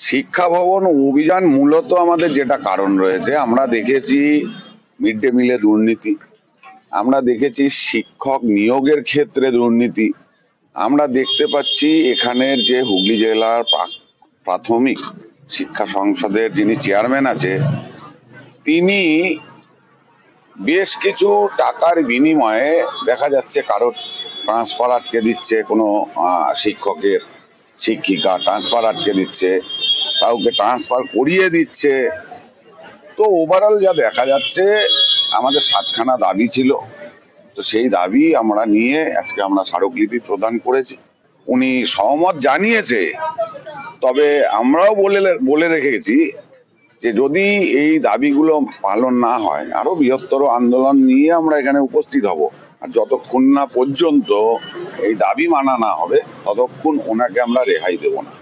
শিক্ষা ভবন অভিযান মূলত আমাদের যেটা কারণ রয়েছে, আমরা দেখেছি মিড ডে মিলে দুর্নীতি, আমরা দেখেছি শিক্ষক নিয়োগের ক্ষেত্রে দুর্নীতি, আমরা দেখতে পাচ্ছি এখানের যে হুগলি জেলার প্রাথমিক শিক্ষা সংসদের যিনি চেয়ারম্যান আছে, তিনি বেশ কিছু টাকার বিনিময়ে দেখা যাচ্ছে কারোর ট্রান্সফার আটকে দিচ্ছে, কোনো শিক্ষকের শিক্ষিকা ট্রান্সফার আটকে দিচ্ছে, কাউকে ট্রান্সফার করিয়ে দিচ্ছে। তো ওভারঅল যা দেখা যাচ্ছে, আমাদের 7খানা দাবি ছিল, তো সেই দাবি আমরা নিয়ে আজকে আমরা স্মারকলিপি প্রদান করেছি। উনি সহমত জানিয়েছে, তবে আমরাও বলে রেখেছি যে যদি এই দাবিগুলো পালন না হয়, আরো বৃহত্তর আন্দোলন নিয়ে আমরা এখানে উপস্থিত হব। আর যতক্ষণ না পর্যন্ত এই দাবি মানা না হবে, ততক্ষণ ওনাকে আমরা রেহাই দেব না।